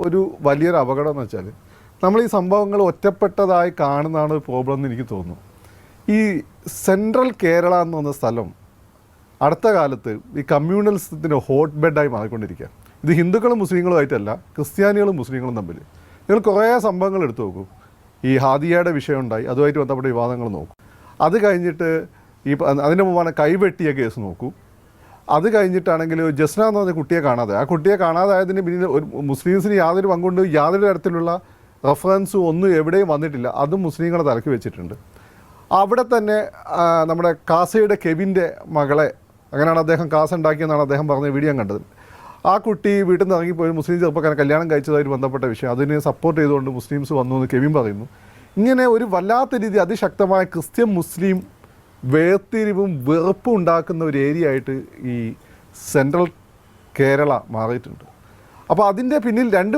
ഒരു വലിയൊരു അപകടം എന്ന് വെച്ചാൽ നമ്മൾ ഈ സംഭവങ്ങൾ ഒറ്റപ്പെട്ടതായി കാണുന്നതാണ് പ്രോബ്ലം എന്ന് എനിക്ക് തോന്നുന്നു. ഈ സെൻട്രൽ കേരള എന്ന് പറഞ്ഞ സ്ഥലം അടുത്ത കാലത്ത് ഈ കമ്മ്യൂണലിസത്തിൻ്റെ ഹോട്ട് ബെഡായി മാറിക്കൊണ്ടിരിക്കുക. ഇത് ഹിന്ദുക്കളും മുസ്ലിങ്ങളുമായിട്ടല്ല, ക്രിസ്ത്യാനികളും മുസ്ലിങ്ങളും തമ്മിൽ. നിങ്ങൾ കുറേ സംഭവങ്ങൾ എടുത്തു നോക്കൂ. ഈ ഹാദിയയുടെ വിഷയം ഉണ്ടായി, അതുമായിട്ട് ബന്ധപ്പെട്ട വിവാദങ്ങൾ നോക്കൂ. അത് കഴിഞ്ഞിട്ട് അതിൻ്റെ മുമ്പാണ് കൈവെട്ടിയ കേസ് നോക്കൂ. അത് കഴിഞ്ഞിട്ടാണെങ്കിൽ ജസ്ന എന്ന് പറഞ്ഞ കുട്ടിയെ കാണാതെ, ആ കുട്ടിയെ കാണാതായതിന് പിന്നിൽ ഒരു മുസ്ലിംസിന് യാതൊരു പങ്കുകൊണ്ട് യാതൊരു തരത്തിലുള്ള റെഫറൻസും ഒന്നും എവിടെയും വന്നിട്ടില്ല. അതും മുസ്ലിങ്ങളെ തലക്ക് വെച്ചിട്ടുണ്ട്. അവിടെ തന്നെ നമ്മുടെ കാസയുടെ കെവിൻ്റെ മകളെ, അങ്ങനെയാണ് അദ്ദേഹം കാസ ഉണ്ടാക്കിയെന്നാണ് അദ്ദേഹം പറഞ്ഞ വീഡിയോ കണ്ടത്. ആ കുട്ടി വീട്ടിൽ നിന്ന് ഇറങ്ങിപ്പോയി മുസ്ലിം ചെറുപ്പക്കാരൻ കല്യാണം കഴിച്ചതായിട്ട് ബന്ധപ്പെട്ട വിഷയം, അതിനെ സപ്പോർട്ട് ചെയ്തുകൊണ്ട് മുസ്ലിംസ് വന്നു എന്ന് കെവിൻ പറയുന്നു. ഇങ്ങനെ ഒരു വല്ലാത്ത രീതി അതിശക്തമായ ക്രിസ്ത്യൻ മുസ്ലിം വേർതിരിവും വെറുപ്പും ഉണ്ടാക്കുന്ന ഒരു ഏരിയ ആയിട്ട് ഈ സെൻട്രൽ കേരള മാറിയിട്ടുണ്ട്. അപ്പോൾ അതിൻ്റെ പിന്നിൽ രണ്ട്